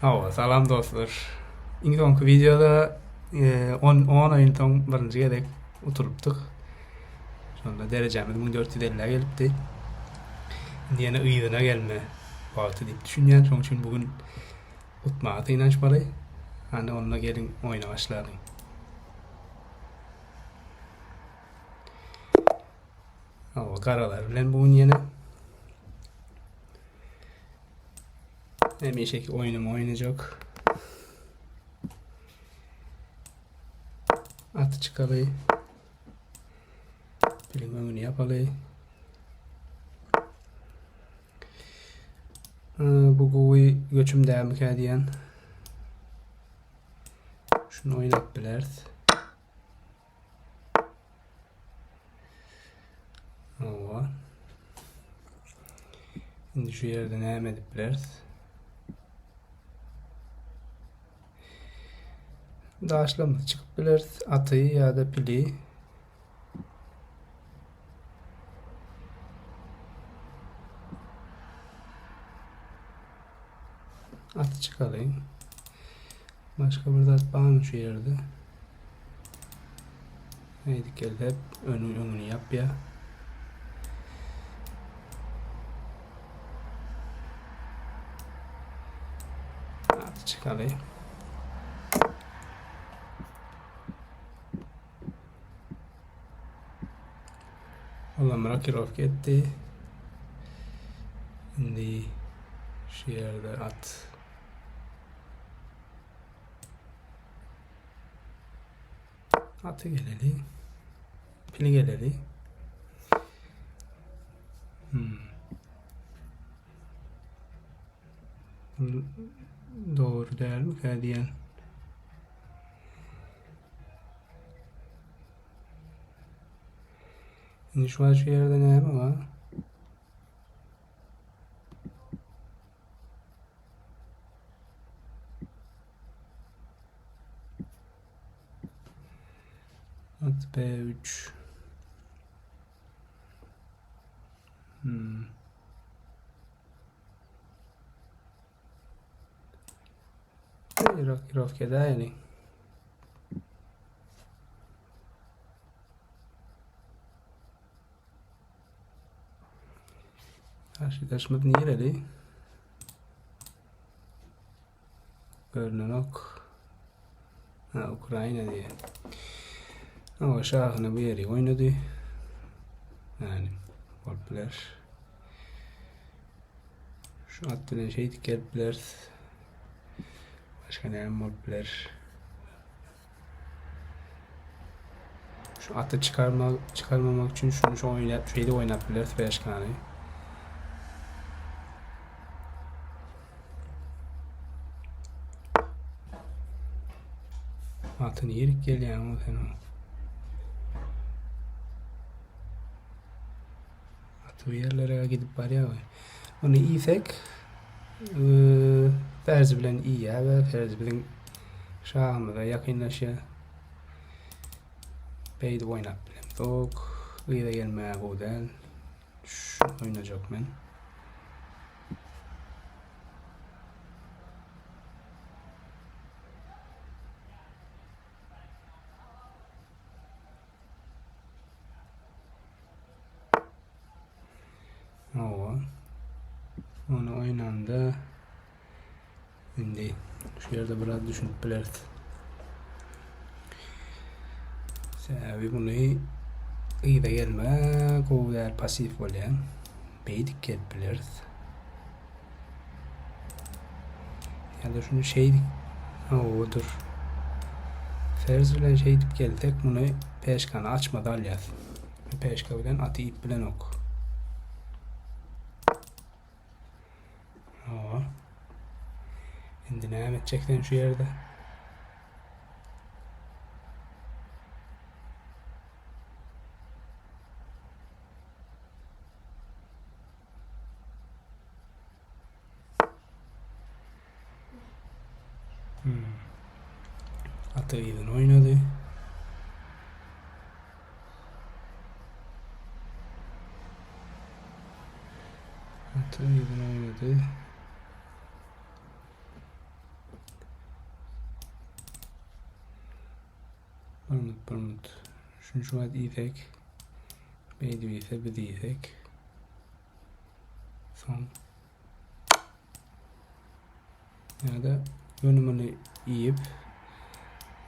Salam dostlar. İlk videoda 10 oyundan birinci gedek oturupdyk. Şonda derecemiz 1450'e gelipdi. Indi ýene ýygyna gelme wagty diýip düşünýän. Şoň üçin bugün utmagy tynançmaly. Hani onunla gelin oyuna başladyk. Karalar bilen bugün ýene hemişeki oyunumu oynayacak. Atı çıkalı. Pilin önünü yapalı. Bu gowy göçüm dämi diýen. Şunu oynap bileriz. Şimdi şu yerde näme edip bileriz. Daşlamız çıkıp bileriz. Atıyı ya da pili. Atı çıkalayım. Başka bir zat var mı şu yerde? Haydi gel hep önünü yap ya. Atı çıkalayım. Olam rakirov gitti. Şimdi şu yerde at. Atı geleli. Pili geleli. Doğru değil mi diyen? Şimdi şu an şu yerde ne var? At B3. Rakirov kedayeli. Karşılaşma nereli? Görünen ok. Ukrayna diye. Ama şahını bu yeri oynadı. Yani Volpler. Şu at bilen şey gelipler. Başka ne Volpler. Şu atı çıkarmamak için şunu şu şeyde oynatırlar Beşkan'ı. Atın yerik geliyor ama sen o. Atı yerlere gidip var ya. Onu iyisek Ferzi bilen iyi ya ve Ferzi bilen şahımı da yakınlaşa beydi oynat bilen. Dok iyi de gelmeye kodel. Şu oynayacak ben. Onu oynandı. Şimdi şu yerde biraz düşünüp biliriz. Sebebi bunu iyi de gelme, kovder pasif olan beydik gelip biliriz. Ya da şunu odur. Ferz bilen dip geldik, bunu peşkanı açmadan alyaz. Peşka bilen atı ip bilen ok. Şimdi ne edecekten şu yerde? Atı iyi oynadı. Atı iyi oynadı. Unut. Şunu şu an iyisek. Beydi ise biz iyisek. Son. Ya da yönümünü yiyip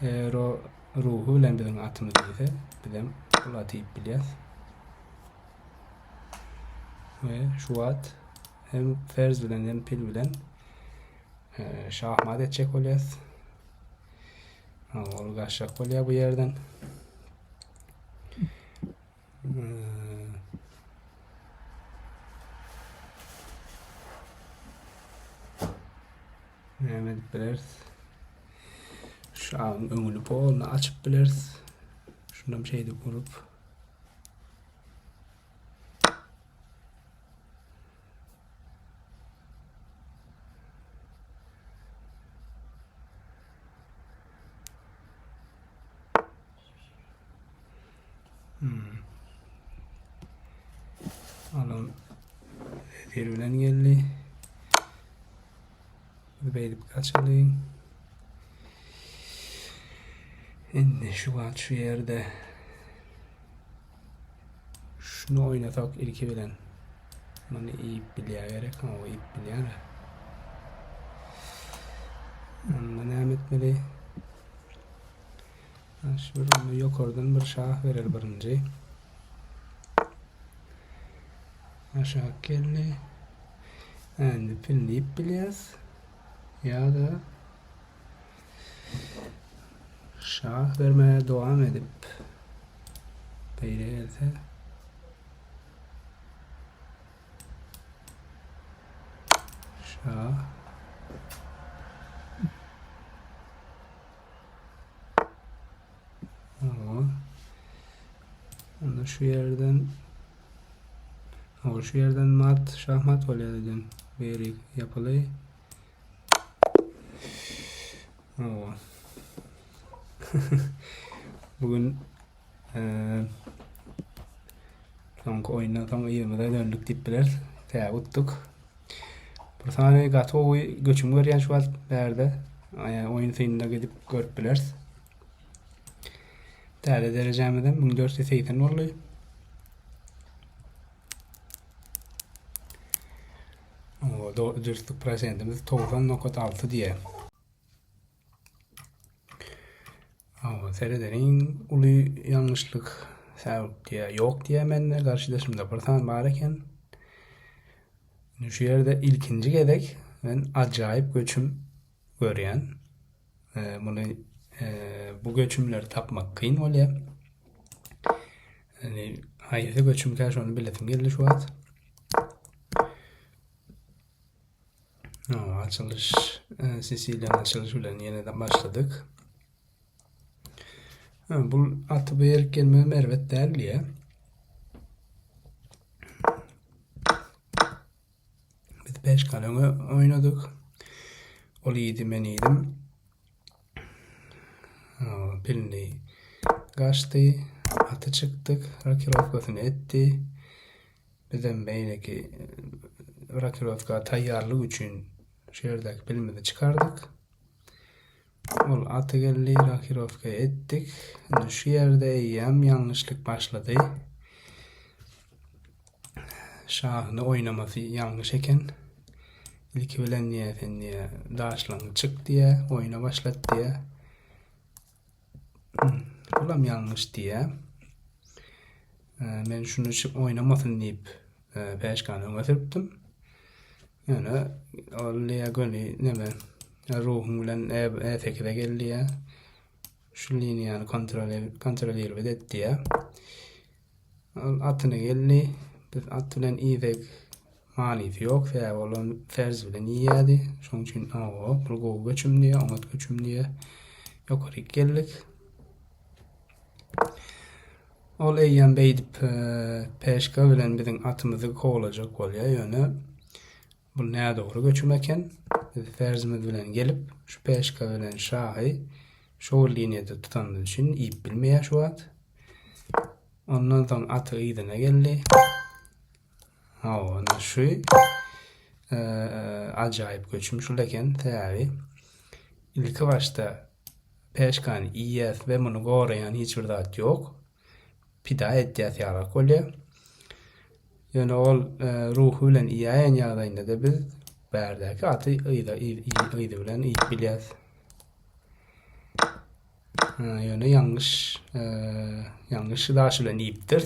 eğer o ruhu bilen bizim atımız ise bizim bu atı yiyip biliyaz. Ve şu at hem ferz bilen hem pil bilen şahmat edecek olayız. Ol kaçacak oluyor bu yerden. Hemen biliriz. Şu an önünü bolunu açıp biliriz. Şundan bir şey de kurup. Alın verilen geldi. Beydip kaçalayın. Şimdi şu yerde şunu oynatak ilki bilen. Bunu iyi biliyor gerek ama o iyi biliyor. Ondan devam etmeli. Şurada yok oradan bir şah verir birinci. Aşağı geldi. Şimdi pinleyip biliyoruz. Ya da şah vermeye devam edip böyle gelse şah onu şu yerden mat şahmat oluyor dedim. Veri yapılı. Bugün son oyuna tam 20'de döndük dipler. Uttuk. Bir tane gato göçüm görüyen şu an berde. Oyun sayında gidip görüp biliriz. Değerli derecemden 1480 oluyor. Dürüstlük prosentimiz 90.6 diye. Seyrederin ulu yanlışlık diye yok diye benimle karşılaşımda bir tane varken şu yerde ilkinci gedek ben acayip göçüm görüyen bunu bu göçümleri tapmak kıyın oluyor. Yani hayırlı göçüm karşı onu biletim geldi şu an. Açılış Sicilya açılış ulan yeniden başladık. Bu atı bir yer gelmeye mervet değerli ya. Biz 5 kalemi oynadık. Ol iyiydim ben iyiydim. Pilini kaçtı. Atı çıktık. Rakirovkasını etti. Bizden beyneki Rakirovka tayyarlık için şehirdeki pilimizi çıkardık. Ol atı geldi. Rakirovka'ya ettik. Şimdi şu yerde eyyem yanlışlık başladı. Şahını oynaması yanlış eken ilki bilen niye daşlan çık diye oyuna başlat diye ulam yanlış diye ben şunu oynamasın deyip peşkanı öne sürttüm. Yani oraya göre neme ruhum bilen E8'e geldi ya şu linyanı kontrol etti ya atına geldi. Biz at bilen iyidek manisi yok. Sebebi olan ferz bilen iyiydi. Şunun için bu göçüm diye, onat göçüm diye yukarı geldik. Ol eyyen beydip peşka bilen bizim atımızı kovulacak oluyor. Yani bu neye doğru göçüm eken biz ferzimiz bilen gelip şu peşka bilen şahı şu liniyede tutandığı için iyi bilmeye şu at. Ondan sonra atı iyidine geldi. Şu acayip göçmüş olurken tabi ilk başta peşkan iyiyet ve bunu gorayan hiçbir zat yok. Pida etdiyat yarak bolýar. Yani ol ruhu bilen iýaýan ýagdaýynda da biz bärdäki aty ýyda bilen iýip bilýäs. Yani yanlış daş bilen iýipdir.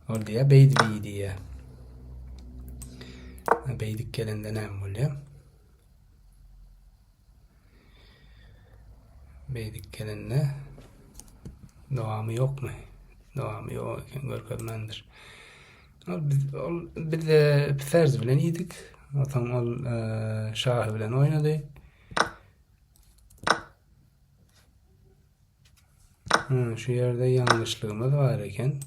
Ol diýe beýdi diýe. Beydik gelende näme bolýar? Beydik gelende dowamy ýokmy? Dowamy ýok eken görkezmendir. Biz ferz bilen iýdik. Otaň ol şahy bilen oýnady. Şu ýerde ýalňyşlygymyz bar eken.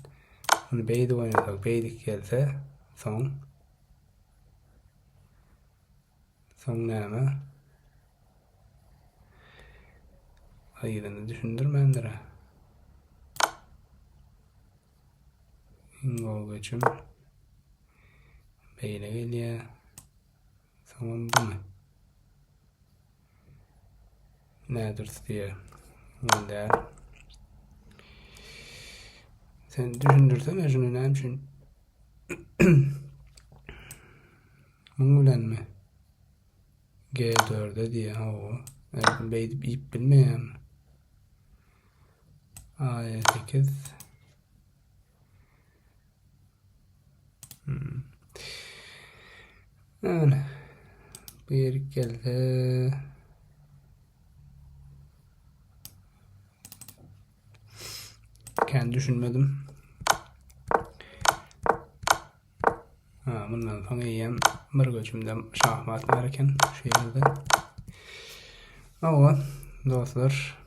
Onu beýdi oýnadak, beydik gelse soň näme? Aýyryny düşündirmendir. Ingol geçim beýle gelýär. Soň bumy? Nädir diýär? Näder? Sen düşündürsen şunu näme üçin? Muňa bilenmi? G4'de diye o. Beýdip iýip bilmeýän. A8. Yani bir gelse kendi düşünmedim. Bundan sonra iyiyem bir göçümde şahmat varken şu yerde. Ama dostlar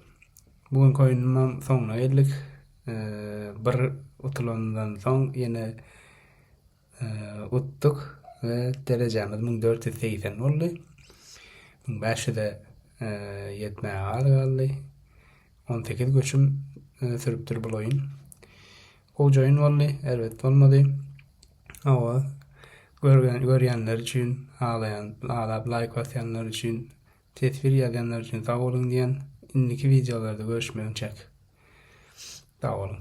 bugün oyunumdan sonuna geldik. Bir utulandan son yine uttuk ve derecemiz 1480 oldu. 5'i de yetmeye aldı. 18 göçüm sürüptür bu oyun. Koca oyun oldu. Evet olmadı. Ama görýänler üçin, ağlap like basanlar üçin, tesbir ýazanlar üçin sag bolun diýen indiki videolarda görüşmegçek. Sag bolun.